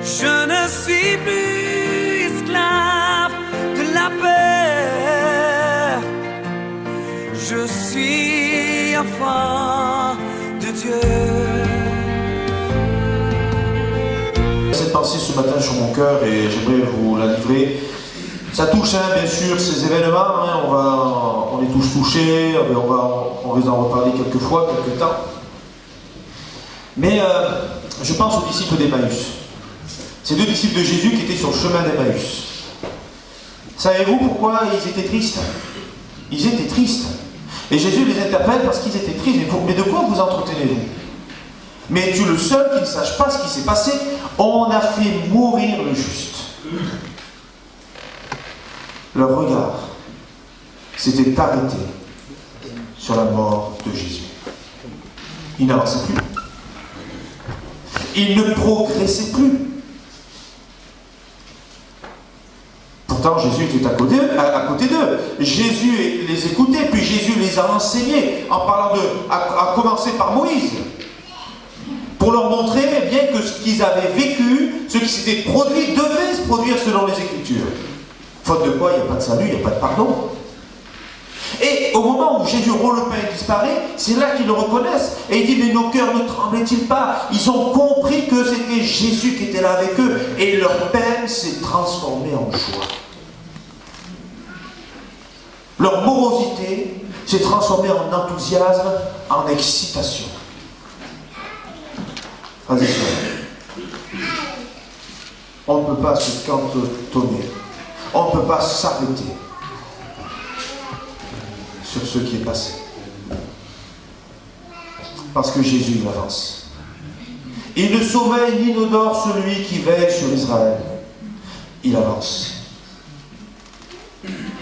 Je ne suis plus esclave de la peur. Je suis enfant de Dieu. Cette pensée ce matin sur mon cœur et j'aimerais vous la livrer. Ça touche bien sûr ces événements, on est tous touchés, on va en reparler quelques fois, quelques temps. Mais je pense aux disciples d'Emmaüs. Ces deux disciples de Jésus qui étaient sur le chemin d'Emmaüs. Savez-vous pourquoi ils étaient tristes? Ils étaient tristes. Et Jésus les interpelle parce qu'ils étaient tristes. Mais de quoi vous entretenez-vous? Mais es-tu le seul qui ne sache pas ce qui s'est passé? On a fait mourir le juste. Leur regard s'était arrêté sur la mort de Jésus. Ils n'avançaient plus. Ils ne progressaient plus. Pourtant, Jésus était à côté d'eux. Jésus les écoutait, puis Jésus les a enseignés, en parlant à commencer par Moïse, pour leur montrer bien que ce qu'ils avaient vécu, ce qui s'était produit, devait se produire selon les Écritures. Faute de quoi, il n'y a pas de salut, il n'y a pas de pardon. Et au moment où Jésus rompt le pain et disparaît, c'est là qu'ils le reconnaissent. Et il dit, mais nos cœurs ne tremblaient-ils pas? Ils ont compris que c'était Jésus qui était là avec eux. Et leur peine s'est transformée en joie. Leur morosité s'est transformée en enthousiasme, en excitation. Frères et sœurs, on ne peut pas se cantonner. On ne peut pas s'arrêter sur ce qui est passé. Parce que Jésus, il avance. Il ne sommeille ni ne dort celui qui veille sur Israël. Il avance.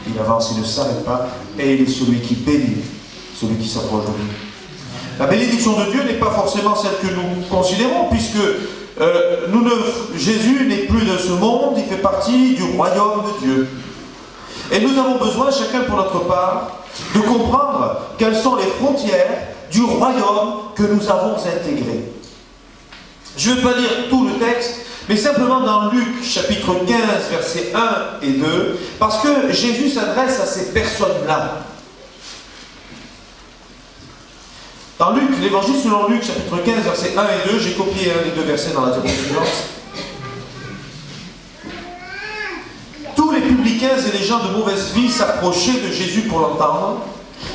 Il avance, il ne s'arrête pas, et il est celui qui bénit, celui qui s'approche de lui. La bénédiction de Dieu n'est pas forcément celle que nous considérons, puisque Jésus n'est plus de ce monde, il fait partie du royaume de Dieu. Et nous avons besoin, chacun pour notre part, de comprendre quelles sont les frontières du royaume que nous avons intégré. Je ne vais pas lire tout le texte, mais simplement dans Luc chapitre 15, versets 1 et 2, parce que Jésus s'adresse à ces personnes-là. Dans Luc, l'évangile selon Luc, chapitre 15, versets 1 et 2, j'ai copié un des deux versets dans la diapositive suivante. Tous les publicains et les gens de mauvaise vie s'approchaient de Jésus pour l'entendre,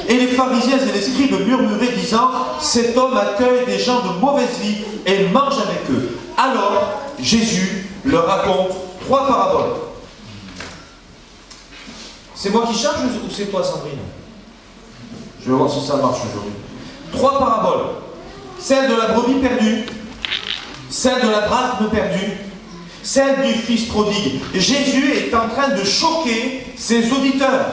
et les pharisiens et les scribes murmuraient, disant, cet homme accueille des gens de mauvaise vie et mange avec eux. Alors, Jésus leur raconte 3 paraboles. C'est moi qui charge ou c'est toi, Sandrine? Je vais voir si ça marche aujourd'hui. 3 paraboles. Celle de la brebis perdue, celle de la drachme perdue, celle du fils prodigue. Jésus est en train de choquer ses auditeurs.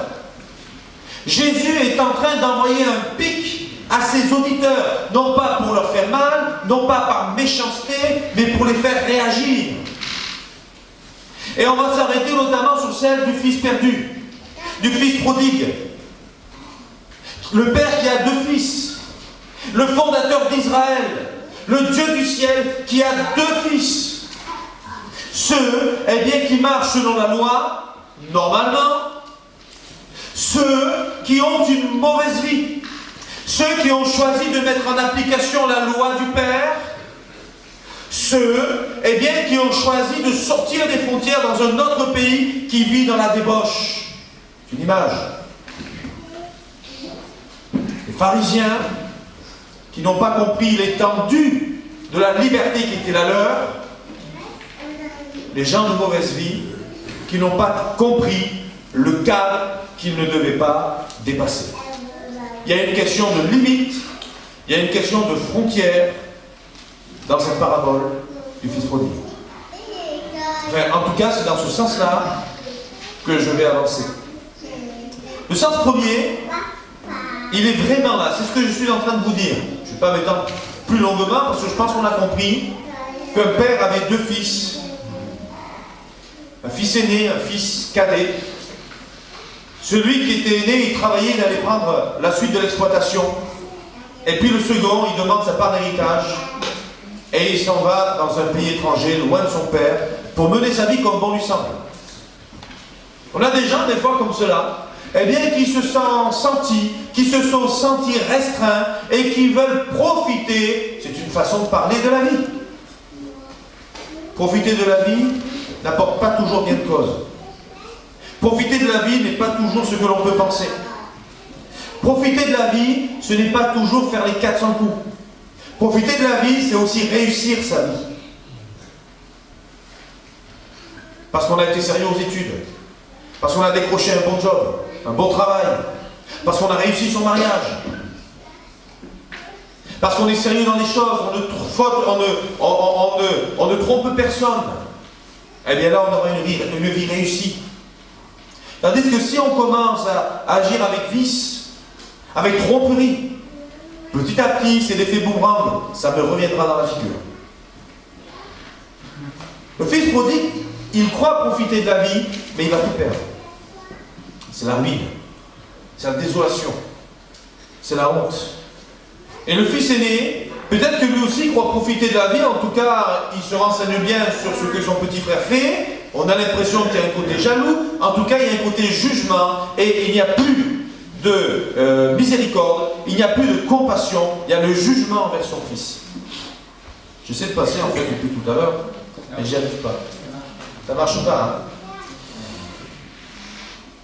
Jésus est en train d'envoyer un pic à ses auditeurs, non pas pour leur faire mal, non pas par méchanceté, mais pour les faire réagir. Et on va s'arrêter notamment sur celle du fils perdu, du fils prodigue. Le père qui a 2 fils, le fondateur d'Israël, le Dieu du ciel qui a 2 fils. Ceux, qui marchent selon la loi, normalement, ceux qui ont une mauvaise vie, ceux qui ont choisi de mettre en application la loi du Père, ceux, qui ont choisi de sortir des frontières dans un autre pays qui vit dans la débauche. C'est une image. Les pharisiens qui n'ont pas compris l'étendue de la liberté qui était la leur, les gens de mauvaise vie qui n'ont pas compris le cadre qu'ils ne devaient pas dépasser. Il y a une question de limite, il y a une question de frontière dans cette parabole du fils prodigue. Enfin, en tout cas, c'est dans ce sens-là que je vais avancer. Le sens premier, il est vraiment là, c'est ce que je suis en train de vous dire. Je ne vais pas m'étendre plus longuement parce que je pense qu'on a compris qu'un père avait 2 fils. Un fils aîné, un fils cadet. Celui qui était aîné, il travaillait, il allait prendre la suite de l'exploitation. Et puis le second, il demande sa part d'héritage. et il s'en va dans un pays étranger, loin de son père, pour mener sa vie comme bon lui semble. On a des gens, des fois, comme cela, eh bien, qui se sont sentis restreints et qui veulent profiter. C'est une façon de parler de la vie. Profiter de la vie n'apporte pas toujours gain de cause. Profiter de la vie n'est pas toujours ce que l'on peut penser. Profiter de la vie, ce n'est pas toujours faire les 400 coups. Profiter de la vie, c'est aussi réussir sa vie. Parce qu'on a été sérieux aux études. Parce qu'on a décroché un bon job, un bon travail. Parce qu'on a réussi son mariage. Parce qu'on est sérieux dans les choses, on ne trompe personne. Eh bien là, on aura une vie réussie. Tandis que si on commence à agir avec vice, avec tromperie, petit à petit, c'est l'effet boomerang, ça me reviendra dans la figure. Le fils prodigue, il croit profiter de la vie, mais il va tout perdre. C'est la ruine, c'est la désolation, c'est la honte. Et le fils aîné, peut-être que lui aussi croit profiter de la vie, en tout cas, il se renseigne bien sur ce que son petit frère fait, on a l'impression qu'il y a un côté jaloux, en tout cas, il y a un côté jugement, et il n'y a plus de miséricorde, il n'y a plus de compassion, il y a le jugement envers son fils. J'essaie de passer, en fait, depuis tout à l'heure, mais j'y arrive pas. Ça marche pas, hein?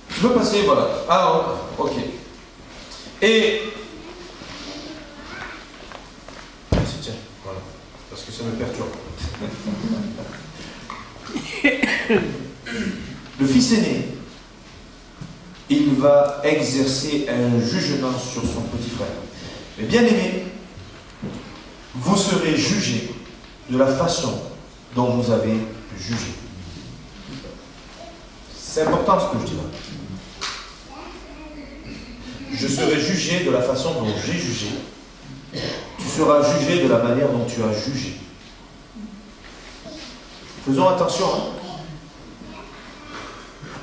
Je veux passer, voilà. Ah, ok. Et... Merci, tiens, voilà. Parce que ça me perturbe. Le fils aîné, il va exercer un jugement sur son petit frère. Mais bien aimé, vous serez jugé de la façon dont vous avez jugé. C'est important ce que je dis là. Je serai jugé de la façon dont j'ai jugé. Tu seras jugé de la manière dont tu as jugé. Faisons attention, hein,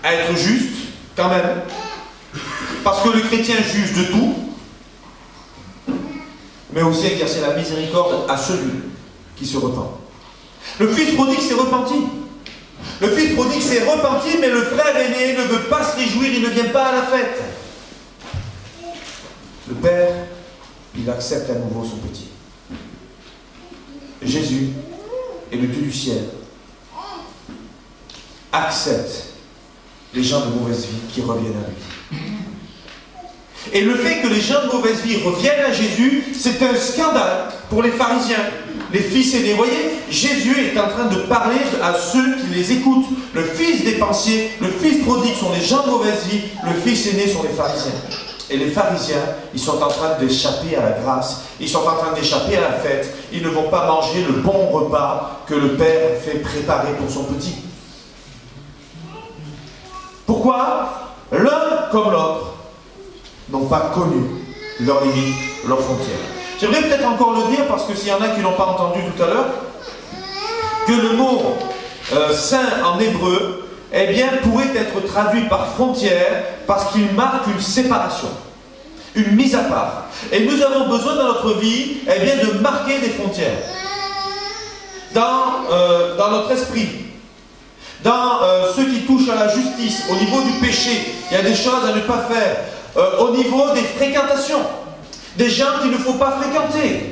à être juste, quand même. Parce que le chrétien juge de tout, mais aussi exercer la miséricorde à celui qui se repent. Le fils prodigue s'est repenti. Le fils prodigue s'est repenti, mais le frère aîné ne veut pas se réjouir, il ne vient pas à la fête. Le père, il accepte à nouveau son petit. Jésus et le Dieu du ciel accepte les gens de mauvaise vie qui reviennent à lui. Et le fait que les gens de mauvaise vie reviennent à Jésus, c'est un scandale pour les pharisiens, les fils aînés. Vous voyez, Jésus est en train de parler à ceux qui les écoutent. Le fils dépensier, le fils prodigue sont les gens de mauvaise vie, le fils aîné sont les pharisiens. Et les pharisiens, ils sont en train d'échapper à la grâce, ils sont en train d'échapper à la fête, ils ne vont pas manger le bon repas que le Père fait préparer pour son petit. Pourquoi? L'un comme l'autre n'ont pas connu leurs limites, leurs frontières. J'aimerais peut-être encore le dire, parce que s'il y en a qui ne l'ont pas entendu tout à l'heure, que le mot saint en hébreu, eh bien, pourrait être traduit par frontière parce qu'il marque une séparation, une mise à part. Et nous avons besoin dans notre vie, eh bien, de marquer des frontières. Dans notre esprit, dans ce qui touche à la justice, au niveau du péché, il y a des choses à ne pas faire. Au niveau des fréquentations, des gens qu'il ne faut pas fréquenter.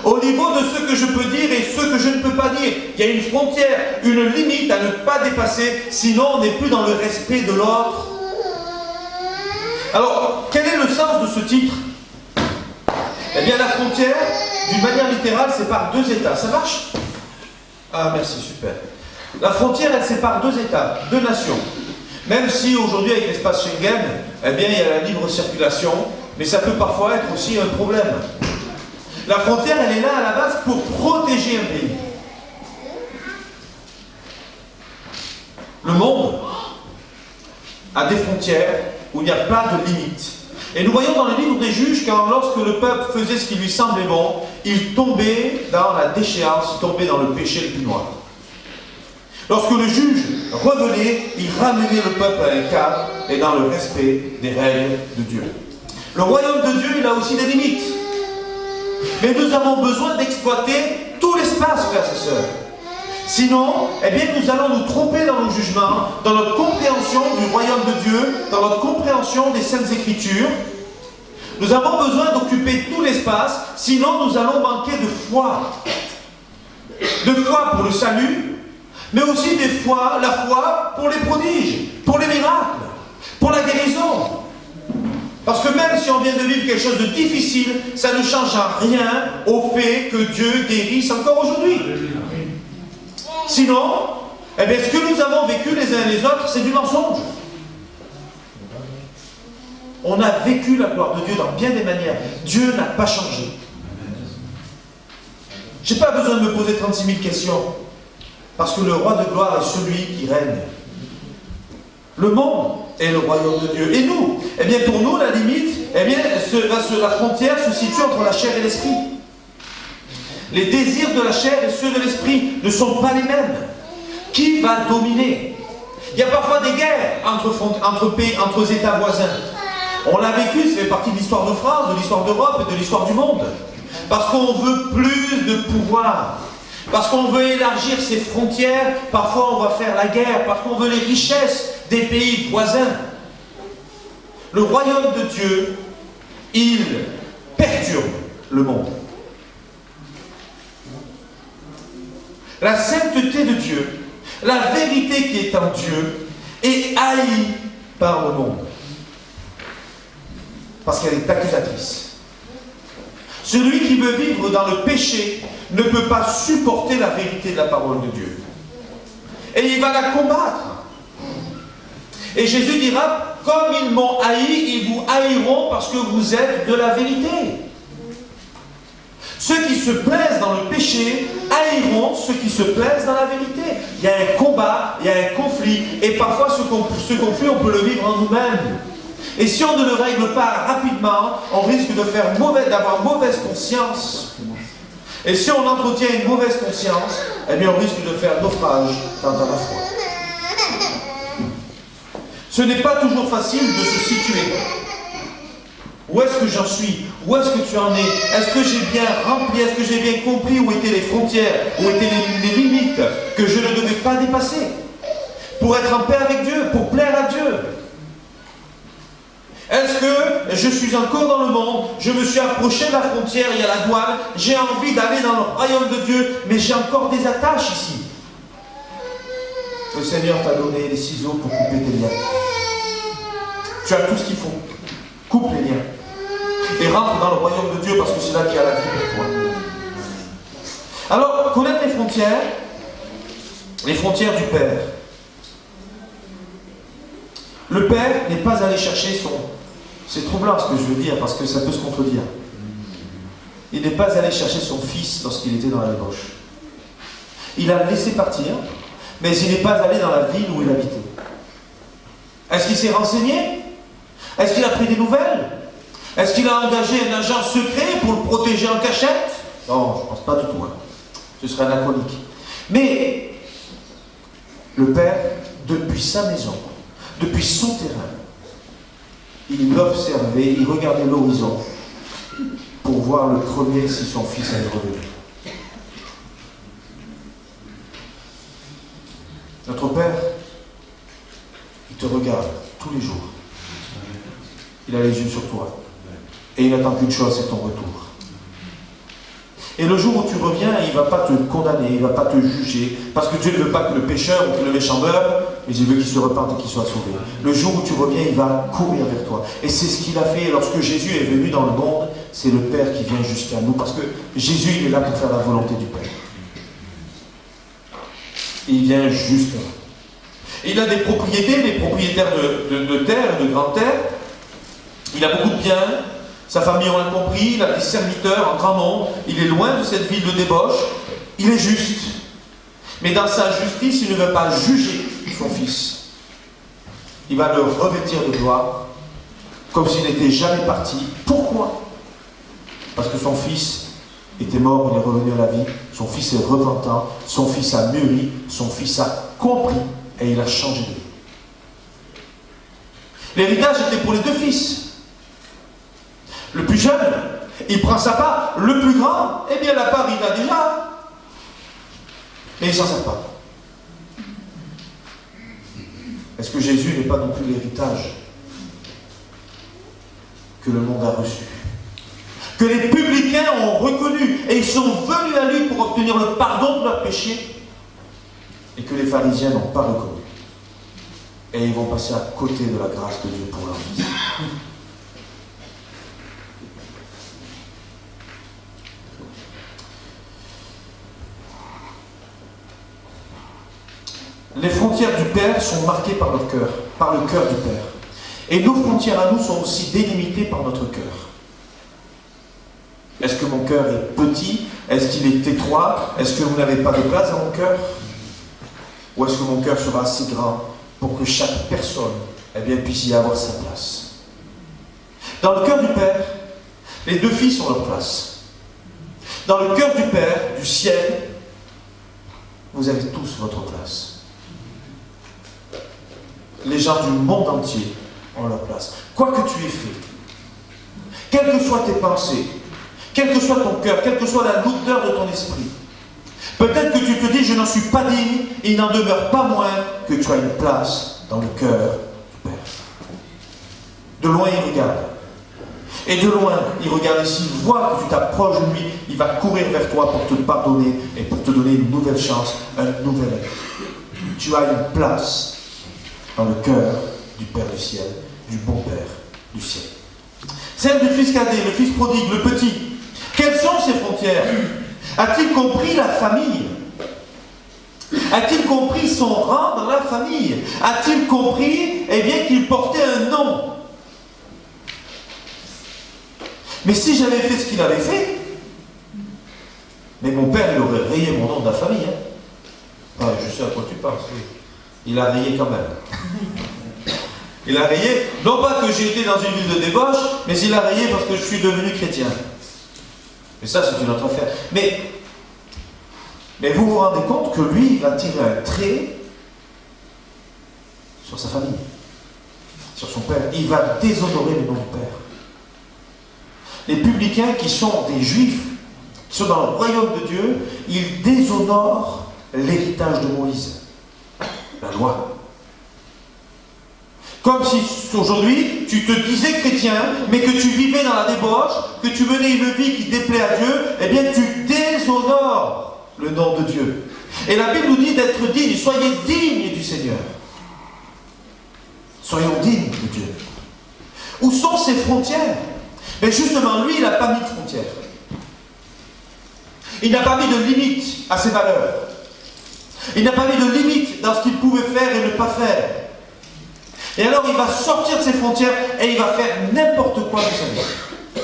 Au niveau de ce que je peux dire et ce que je ne peux pas dire, il y a une frontière, une limite à ne pas dépasser, sinon on n'est plus dans le respect de l'autre. Alors, quel est le sens de ce titre? Eh bien, la frontière, d'une manière littérale, sépare deux États. Ça marche? Ah, merci, super. La frontière, elle sépare deux États, deux nations. Même si aujourd'hui, avec l'espace Schengen, eh bien, il y a la libre circulation, mais ça peut parfois être aussi un problème. La frontière, elle est là à la base pour protéger un pays. Le monde a des frontières où il n'y a pas de limites. Et nous voyons dans le livre des Juges, lorsque le peuple faisait ce qui lui semblait bon, il tombait dans la déchéance, il tombait dans le péché le plus noir. Lorsque le juge revenait, il ramenait le peuple à un cadre et dans le respect des règles de Dieu. Le royaume de Dieu, il a aussi des limites. Mais nous avons besoin d'exploiter tout l'espace espace, frères et sœurs. Sinon, eh bien, nous allons nous tromper dans nos jugements, dans notre compréhension du royaume de Dieu, dans notre compréhension des Saintes Écritures. Nous avons besoin d'occuper tout l'espace, sinon nous allons manquer de foi. De foi pour le salut, mais aussi la foi pour les prodiges, pour les miracles, pour la guérison. Parce que même si on vient de vivre quelque chose de difficile, ça ne change rien au fait que Dieu guérisse encore aujourd'hui. Sinon, eh bien, ce que nous avons vécu les uns et les autres, c'est du mensonge. On a vécu la gloire de Dieu dans bien des manières. Dieu n'a pas changé. Je n'ai pas besoin de me poser 36 000 questions. Parce que le roi de gloire est celui qui règne. Le monde est le royaume de Dieu. Et nous, eh bien pour nous, la limite, eh bien, la frontière se situe entre la chair et l'esprit. Les désirs de la chair et ceux de l'esprit ne sont pas les mêmes. Qui va dominer? Il y a parfois des guerres entre pays, entre États voisins. On l'a vécu, ça fait partie de l'histoire de France, de l'histoire d'Europe et de l'histoire du monde. Parce qu'on veut plus de pouvoir. Parce qu'on veut élargir ses frontières, parfois on va faire la guerre, parce qu'on veut les richesses des pays voisins. Le royaume de Dieu, il perturbe le monde. La sainteté de Dieu, la vérité qui est en Dieu, est haïe par le monde. Parce qu'elle est accusatrice. Celui qui veut vivre dans le péché ne peut pas supporter la vérité de la parole de Dieu. Et il va la combattre. Et Jésus dira, comme ils m'ont haï, ils vous haïront parce que vous êtes de la vérité. Ceux qui se plaisent dans le péché haïront ceux qui se plaisent dans la vérité. Il y a un combat, il y a un conflit, et parfois ce conflit, on peut le vivre en nous-mêmes. Et si on ne le règle pas rapidement, on risque d'avoir mauvaise conscience. Et si on entretient une mauvaise conscience, eh bien on risque de faire naufrage quant à la foi. Ce n'est pas toujours facile de se situer. Où est-ce que j'en suis? Où est-ce que tu en es? Est-ce que j'ai bien rempli? Est-ce que j'ai bien compris où étaient les frontières? Où étaient les limites que je ne devais pas dépasser? Pour être en paix avec Dieu, pour plaire à Dieu. Est-ce que je suis encore dans le monde? Je me suis approché de la frontière, il y a la douane, j'ai envie d'aller dans le royaume de Dieu, mais j'ai encore des attaches ici. Le Seigneur t'a donné les ciseaux pour couper tes liens. Tu as tout ce qu'il faut. Coupe les liens. Et rentre dans le royaume de Dieu parce que c'est là qu'il y a la vie pour toi. Alors, connaître les frontières du Père. Le Père n'est pas allé chercher son... C'est troublant ce que je veux dire, parce que ça peut se contredire. Il n'est pas allé chercher son fils lorsqu'il était dans la débauche. Il a laissé partir, mais il n'est pas allé dans la ville où il habitait. Est-ce qu'il s'est renseigné? Est-ce qu'il a pris des nouvelles? Est-ce qu'il a engagé un agent secret pour le protéger en cachette? Non, je ne pense pas du tout. Ce serait anachronique. Mais le Père, depuis sa maison, depuis son terrain, il l'observait, il regardait l'horizon pour voir le premier si son fils allait revenir. Notre Père, il te regarde tous les jours. Il a les yeux sur toi. Et il n'attend qu'une chose, c'est ton retour. Et le jour où tu reviens, il ne va pas te condamner, il ne va pas te juger, parce que Dieu ne veut pas que le pécheur ou que le méchant meure, mais il veut qu'il se repente et qu'il soit sauvé. Le jour où tu reviens, il va courir vers toi. Et c'est ce qu'il a fait lorsque Jésus est venu dans le monde, c'est le Père qui vient jusqu'à nous, parce que Jésus, il est là pour faire la volonté du Père. Il vient justement. Il a des propriétés, des propriétaires de terre, de grandes terres. Il a beaucoup de biens. Sa famille, on l'a compris, il a des serviteurs en grand nombre, il est loin de cette ville de débauche, il est juste. Mais dans sa justice, il ne veut pas juger son fils. Il va le revêtir de gloire, comme s'il n'était jamais parti. Pourquoi? Parce que son fils était mort, il est revenu à la vie, son fils est repentant, son fils a mûri, son fils a compris, et il a changé de vie. L'héritage était pour les deux fils. Le plus jeune, il prend sa part. Le plus grand, eh bien la part il a déjà. Mais il ne s'en sert pas. Est-ce que Jésus n'est pas non plus l'héritage que le monde a reçu? Que les publicains ont reconnu et ils sont venus à lui pour obtenir le pardon de leurs péchés, et que les pharisiens n'ont pas reconnu. Et ils vont passer à côté de la grâce de Dieu pour leur vie. Les frontières du Père sont marquées par leur cœur, par le cœur du Père. Et nos frontières à nous sont aussi délimitées par notre cœur. Est-ce que mon cœur est petit? Est-ce qu'il est étroit? Est-ce que vous n'avez pas de place dans mon cœur? Ou est-ce que mon cœur sera assez grand pour que chaque personne puisse y avoir sa place? Dans le cœur du Père, les deux fils ont leur place. Dans le cœur du Père, du ciel, vous avez tous votre place. Les gens du monde entier ont leur place. Quoi que tu aies fait, quelles que soient tes pensées, quel que soit ton cœur, quelle que soit la lourdeur de ton esprit, peut-être que tu te dis, je n'en suis pas digne, et il n'en demeure pas moins que tu as une place dans le cœur du Père. De loin, il regarde. Et de loin, il regarde, et s'il voit que tu t'approches de lui, il va courir vers toi pour te pardonner et pour te donner une nouvelle chance, un nouvel être. Tu as une place dans le cœur du Père du ciel, du bon Père du ciel. Celle du fils cadet, le fils prodigue, le petit. Quelles sont ses frontières? A-t-il compris la famille? A-t-il compris son rang dans la famille? A-t-il compris, qu'il portait un nom? Mais si j'avais fait ce qu'il avait fait, mais mon père, il aurait rayé mon nom de la famille. Je sais à quoi tu penses, oui. Il a rayé quand même. Il a rayé, non pas que j'ai été dans une ville de débauche, mais il a rayé parce que je suis devenu chrétien. Mais ça, c'est une autre affaire. Mais vous vous rendez compte que lui, il va tirer un trait sur sa famille, sur son père. Il va déshonorer le nom du Père. Les publicains qui sont des juifs, qui sont dans le royaume de Dieu, ils déshonorent l'héritage de Moïse, la loi. Comme si aujourd'hui, tu te disais chrétien, mais que tu vivais dans la débauche, que tu menais une vie qui déplaît à Dieu, tu déshonores le nom de Dieu. Et la Bible nous dit d'être dignes. Soyez dignes du Seigneur. Soyons dignes de Dieu. Où sont ses frontières? Mais justement, lui, il n'a pas mis de frontières. Il n'a pas mis de limite à ses valeurs. Il n'a pas mis de limite dans ce qu'il pouvait faire et ne pas faire. Et alors, il va sortir de ses frontières et il va faire n'importe quoi de sa vie.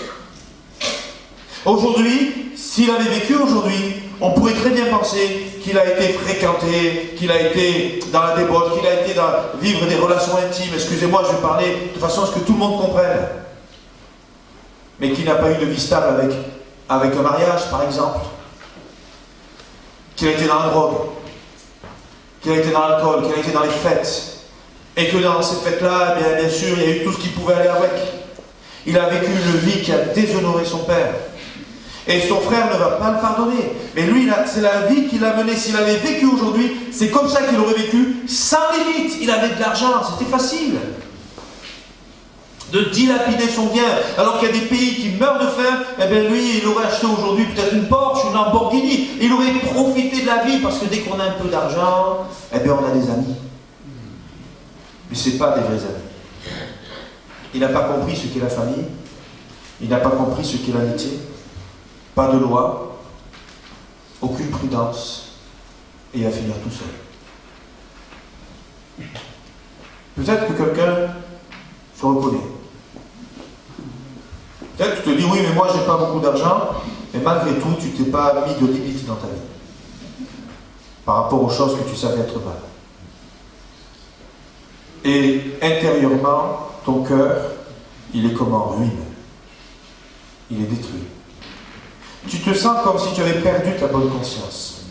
Aujourd'hui, s'il avait vécu aujourd'hui, on pourrait très bien penser qu'il a été fréquenté, qu'il a été dans la débauche, qu'il a été dans vivre des relations intimes. Excusez-moi, je vais parler de façon à ce que tout le monde comprenne. Mais qu'il n'a pas eu de vie stable avec un mariage, par exemple. Qu'il a été dans la drogue. Qu'il a été dans l'alcool, qu'il a été dans les fêtes. Et que dans ces fêtes-là, bien sûr, il y a eu tout ce qui pouvait aller avec. Il a vécu une vie qui a déshonoré son père. Et son frère ne va pas le pardonner. Mais lui, c'est la vie qu'il a menée. S'il avait vécu aujourd'hui, c'est comme ça qu'il aurait vécu, sans limite. Il avait de l'argent, c'était facile de dilapider son bien. Alors qu'il y a des pays qui meurent de faim, lui, il aurait acheté aujourd'hui peut-être une Porsche, une Lamborghini. Il aurait profité de la vie, parce que dès qu'on a un peu d'argent, on a des amis. Mais ce n'est pas des vrais amis. Il n'a pas compris ce qu'est la famille. Il n'a pas compris ce qu'est l'amitié. Pas de loi. Aucune prudence. Et il va finir tout seul. Peut-être que quelqu'un se reconnaît. Peut-être que tu te dis, oui, mais moi, j'ai pas beaucoup d'argent. Mais malgré tout, tu t'es pas mis de limite dans ta vie. Par rapport aux choses que tu savais être mal. Et intérieurement, ton cœur, il est comme en ruine. Il est détruit. Tu te sens comme si tu avais perdu ta bonne conscience.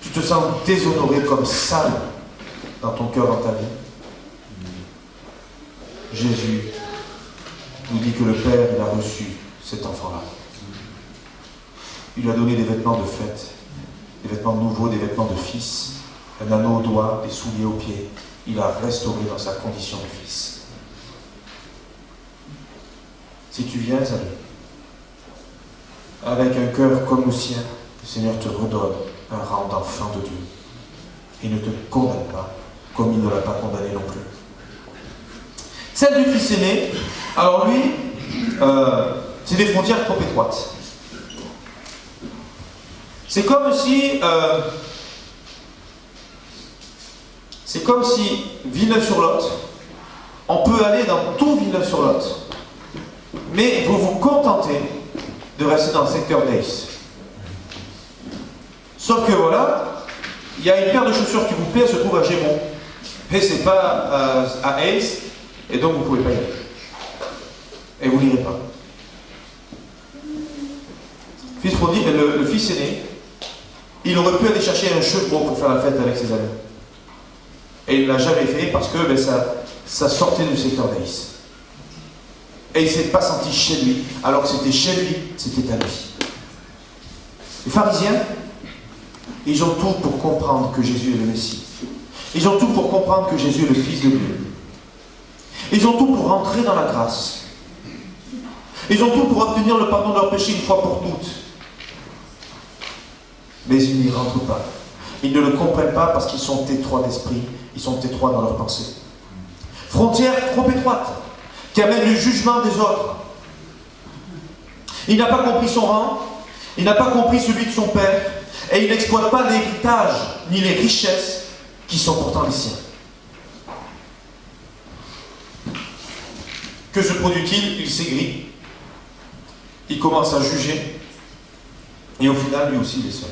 Tu te sens déshonoré, comme sale dans ton cœur, dans ta vie. Jésus nous dit que le Père, il a reçu cet enfant-là. Il lui a donné des vêtements de fête, des vêtements nouveaux, des vêtements de fils, un anneau au doigt, des souliers aux pieds. Il a restauré dans sa condition de fils. Si tu viens à lui, avec un cœur comme le sien, le Seigneur te redonne un rang d'enfant de Dieu. Il ne te condamne pas, comme il ne l'a pas condamné non plus. Celle du fils aîné, alors lui, c'est des frontières trop étroites. C'est comme si Villeneuve-sur-Lot, on peut aller dans tout Villeneuve-sur-Lot, mais vous vous contentez de rester dans le secteur d'Ace. Sauf que voilà, il y a une paire de chaussures qui vous plaît, elle se trouve à Gémont, mais c'est pas à Ace, et donc vous ne pouvez pas y aller. Et vous n'irez pas. Le fils aîné, il aurait pu aller chercher un chevreau pour faire la fête avec ses amis. Et il ne l'a jamais fait parce que ça sortait du secteur d'Ace. Et il ne s'est pas senti chez lui, alors que c'était chez lui, c'était à lui. Les pharisiens, ils ont tout pour comprendre que Jésus est le Messie. Ils ont tout pour comprendre que Jésus est le Fils de Dieu. Ils ont tout pour entrer dans la grâce. Ils ont tout pour obtenir le pardon de leurs péchés une fois pour toutes. Mais ils n'y rentrent pas. Ils ne le comprennent pas parce qu'ils sont étroits d'esprit. Ils sont étroits dans leurs pensées. Frontière trop étroite qui amène le jugement des autres. Il n'a pas compris son rang. Il n'a pas compris celui de son père. Et il n'exploite pas l'héritage ni les richesses qui sont pourtant les siens. Que se produit-il? Il s'aigrit. Il commence à juger. Et au final, lui aussi, il est seul.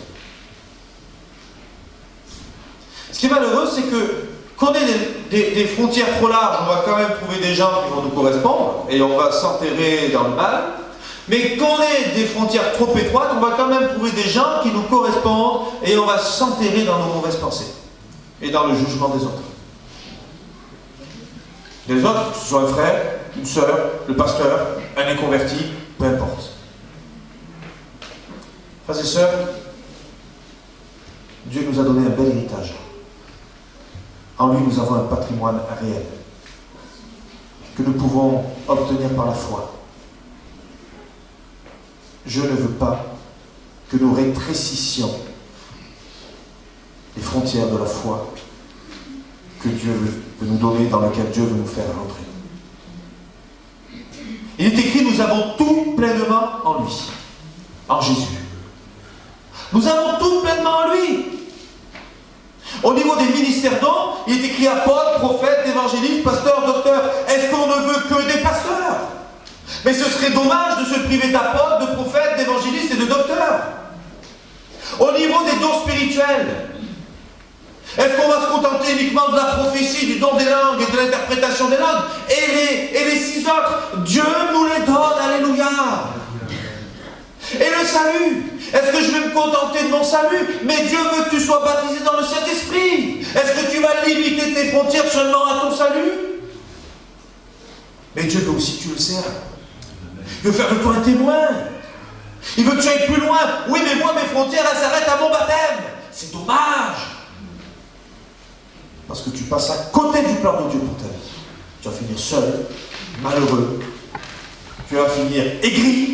Ce qui est malheureux, c'est que quand on est des frontières trop larges, on va quand même trouver des gens qui vont nous correspondre, et on va s'enterrer dans le mal. Mais quand on est des frontières trop étroites, on va quand même trouver des gens qui nous correspondent, et on va s'enterrer dans nos mauvaises pensées, et dans le jugement des autres. Les autres, que ce soit un frère, une sœur, le pasteur, un inconverti, peu importe. Frères et sœurs, Dieu nous a donné un bel héritage. En lui, nous avons un patrimoine réel que nous pouvons obtenir par la foi. Je ne veux pas que nous rétrécissions les frontières de la foi que Dieu veut nous donner, dans laquelle Dieu veut nous faire rentrer. Il est écrit, nous avons tout pleinement en lui, en Jésus. Nous avons tout pleinement en lui. Au niveau des ministères dons, il est écrit apôtre, prophète, évangéliste, pasteur, docteur. Est-ce qu'on ne veut que des pasteurs? Mais ce serait dommage de se priver d'apôtres, de prophètes, d'évangélistes et de docteurs. Au niveau des dons spirituels, est-ce qu'on va se contenter uniquement de la prophétie, du don des langues et de l'interprétation des langues? Et les 6 autres, Dieu nous les donne, alléluia. Et le salut, est-ce que je vais me contenter de mon salut? Mais Dieu veut que tu sois baptisé dans le Saint-Esprit. Est-ce que tu vas limiter tes frontières seulement à ton salut? Mais Dieu veut aussi que tu le sers. Il veut faire de toi un témoin. Il veut que tu ailles plus loin. Oui, mais moi, mes frontières, elles s'arrêtent à mon baptême. C'est dommage. Parce que tu passes à côté du plan de Dieu pour ta vie. Tu vas finir seul, malheureux. Tu vas finir aigri.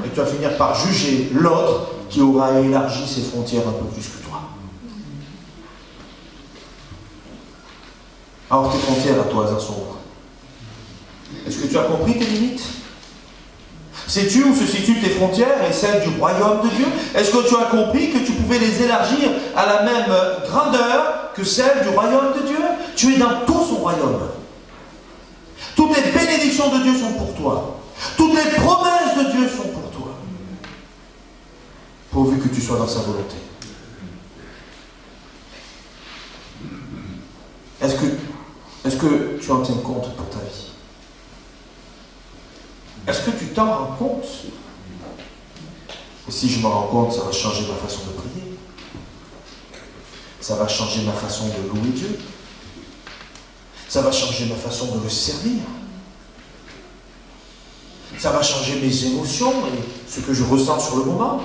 Et tu vas finir par juger l'autre qui aura élargi ses frontières un peu plus que toi. Alors tes frontières à toi, elles sont où? Est-ce que tu as compris tes limites? Sais-tu où se situent tes frontières et celles du royaume de Dieu? Est-ce que tu as compris que tu pouvais les élargir à la même grandeur que celle du royaume de Dieu? Tu es dans tout son royaume. Toutes les bénédictions de Dieu sont pour toi. Toutes les promesses de Dieu sont pour toi. Pourvu que tu sois dans sa volonté. Est-ce que tu en tiens compte pour ta vie? Est-ce que tu t'en rends compte? Et si je m'en rends compte, ça va changer ma façon de prier. Ça va changer ma façon de louer Dieu. Ça va changer ma façon de le servir. Ça va changer mes émotions et ce que je ressens sur le moment.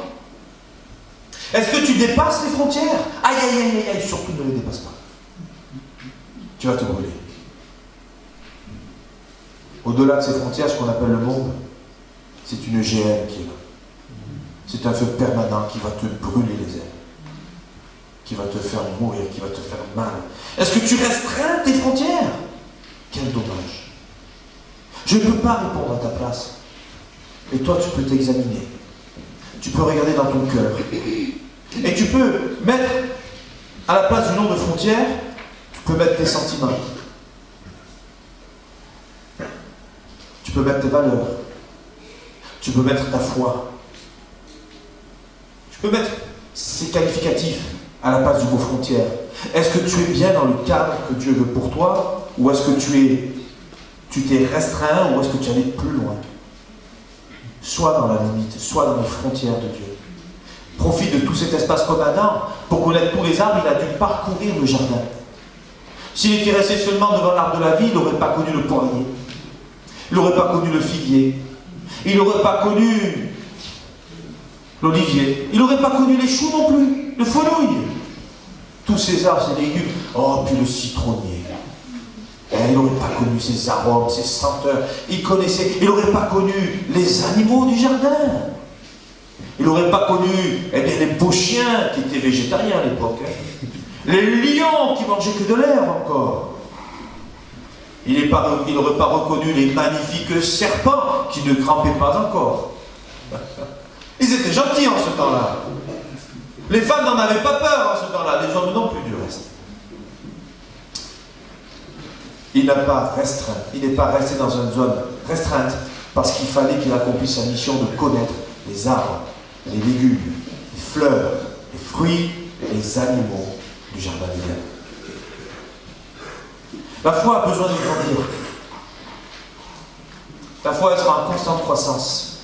Est-ce que tu dépasses les frontières? Aïe, aïe, aïe, aïe, aïe, surtout ne les dépasse pas. Tu vas te brûler. Au-delà de ces frontières, ce qu'on appelle le monde, c'est une géhenne qui est là. C'est un feu permanent qui va te brûler les ailes, qui va te faire mourir, qui va te faire mal. Est-ce que tu restreins tes frontières? Quel dommage. Je ne peux pas répondre à ta place. Et toi, tu peux t'examiner. Tu peux regarder dans ton cœur. Et tu peux mettre, à la place du nombre de frontières, tu peux mettre tes sentiments. Tu peux mettre tes valeurs. Tu peux mettre ta foi. Tu peux mettre ces qualificatifs à la place du mot frontière. Est-ce que tu es bien dans le cadre que Dieu veut pour toi? Ou est-ce que tu t'es restreint? Ou est-ce que tu allais plus loin? Sois dans la limite, sois dans les frontières de Dieu. Profite de tout cet espace comme Adam. Pour connaître tous les arbres, il a dû parcourir le jardin. S'il était resté seulement devant l'arbre de la vie, il n'aurait pas connu le poirier. Il n'aurait pas connu le figuier. Il n'aurait pas connu l'olivier. Il n'aurait pas connu les choux non plus, le fenouil. Tous ces arbres, ces légumes. Oh, puis le citronnier. Il n'aurait pas connu ces arômes, ces senteurs. Il n'aurait pas connu les animaux du jardin. Il n'aurait pas connu les beaux chiens qui étaient végétariens à l'époque. Les lions qui mangeaient que de l'herbe encore. Il n'aurait pas reconnu les magnifiques serpents qui ne crampaient pas encore. Ils étaient gentils en ce temps-là. Les femmes n'en avaient pas peur en ce temps-là, les hommes non plus du reste. Il n'a pas restreint, il n'est pas resté dans une zone restreinte parce qu'il fallait qu'il accomplisse sa mission de connaître les arbres, les légumes, les fleurs, les fruits et les animaux du jardin d'Éden. La foi a besoin de grandir. La foi, elle sera en constante croissance.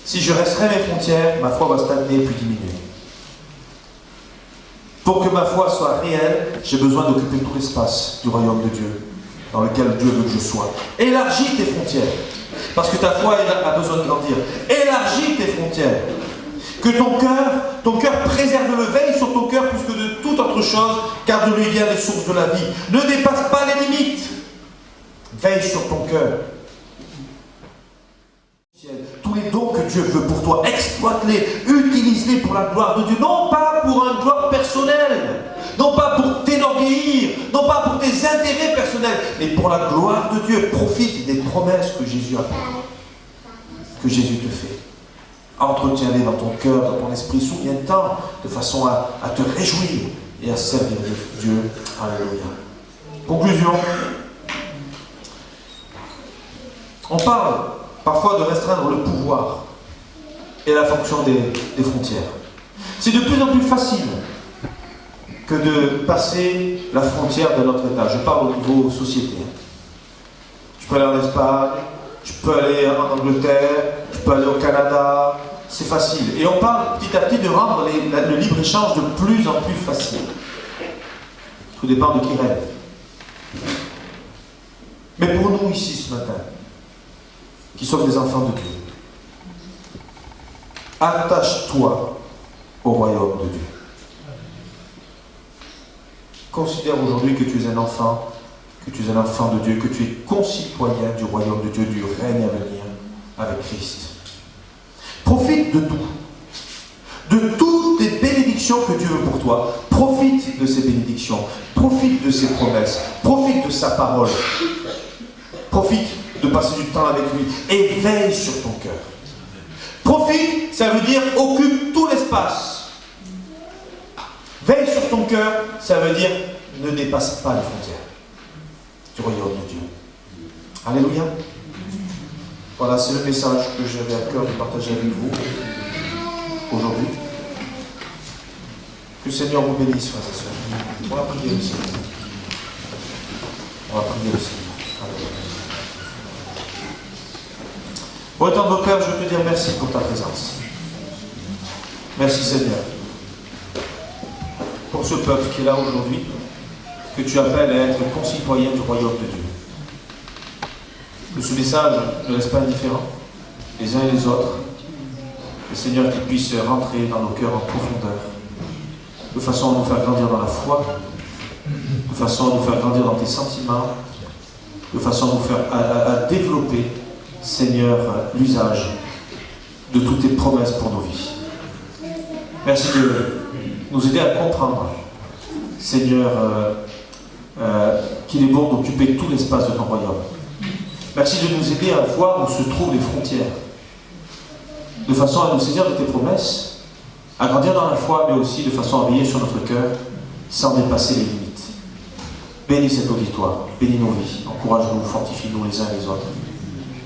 Si je restreins mes frontières, ma foi va stagner puis diminuer. Pour que ma foi soit réelle, j'ai besoin d'occuper tout l'espace du royaume de Dieu, dans lequel Dieu veut que je sois. Élargis tes frontières, parce que ta foi a besoin de grandir. Élargis tes frontières. Que ton cœur préserve le veille sur ton cœur plus que de toute autre chose, car de lui viennent les sources de la vie. Ne dépasse pas les limites. Veille sur ton cœur. Tous les dons que Dieu veut pour toi, exploite-les, utilise-les pour la gloire de Dieu, non pas pour une gloire personnelle, non pas pour t'enorgueillir, non pas pour tes intérêts personnels, mais pour la gloire de Dieu. Profite des promesses que Jésus a pour toi, que Jésus te fait. Entretiens-les dans ton cœur, dans ton esprit, souviens-t'en, de façon à te réjouir et à servir Dieu. Alléluia. Conclusion. On parle parfois de restreindre le pouvoir et la fonction des frontières. C'est de plus en plus facile que de passer la frontière de notre État. Je parle au niveau société. Je peux aller en Espagne, je peux aller en Angleterre, je peux aller au Canada. C'est facile. Et on parle petit à petit de rendre le libre-échange de plus en plus facile. Tout dépend de qui rêve. Mais pour nous ici ce matin, qui sommes des enfants de Dieu, attache-toi au royaume de Dieu. Considère aujourd'hui que tu es un enfant, de Dieu, que tu es concitoyen du royaume de Dieu, du règne à venir avec Christ. Profite de tout. De toutes les bénédictions que Dieu veut pour toi. Profite de ces bénédictions. Profite de ses promesses. Profite de sa parole. Profite de passer du temps avec lui. Et veille sur ton cœur. Profite, ça veut dire occupe tout l'espace. Veille sur ton cœur, ça veut dire ne dépasse pas les frontières du royaume de Dieu. Alléluia. Voilà, c'est le message que j'avais à cœur de partager avec vous aujourd'hui. Que le Seigneur vous bénisse, frères et sœurs. On va prier le Seigneur. On va prier le Seigneur. Alléluia. Pour étendre vos cœurs, je veux te dire merci pour ta présence. Merci Seigneur. Pour ce peuple qui est là aujourd'hui, que tu appelles à être concitoyen du royaume de Dieu. Que ce message ne laisse pas indifférent les uns et les autres. Et Seigneur, qu'il puisse rentrer dans nos cœurs en profondeur, de façon à nous faire grandir dans la foi, de façon à nous faire grandir dans tes sentiments, de façon à nous faire à développer, Seigneur, l'usage de toutes tes promesses pour nos vies. Merci de nous aider à comprendre, Seigneur, qu'il est bon d'occuper tout l'espace de ton royaume. Merci de nous aider à voir où se trouvent les frontières, de façon à nous saisir de tes promesses, à grandir dans la foi, mais aussi de façon à veiller sur notre cœur, sans dépasser les limites. Bénis cet auditoire, bénis nos vies, encourage-nous, fortifie-nous les uns et les autres,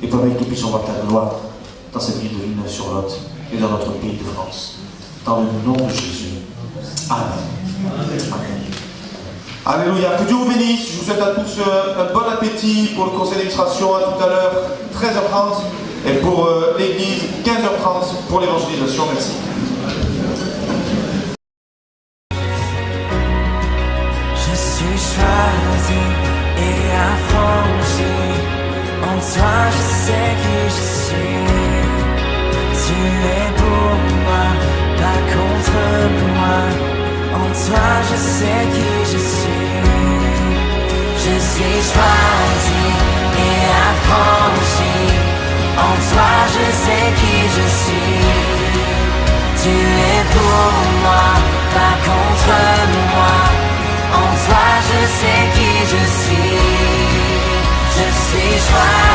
et permets que nous puissions voir ta gloire dans cette ville de Villeneuve-sur-Lot et dans notre pays de France. Dans le nom de Jésus. Amen. Amen. Alléluia. Que Dieu vous bénisse. Je vous souhaite à tous un bon appétit pour le conseil d'administration à tout à l'heure, 13h30, et pour l'église, 15h30 pour l'évangélisation. Merci. Je suis choisi et affranchi. En toi, je sais qui je suis. Tu es pour moi, pas contre moi. En toi, je sais qui je suis. Je suis choisi et affranchi. En toi, je sais qui je suis. Tu es pour moi, pas contre moi. En toi, je sais qui je suis. Je suis choisi.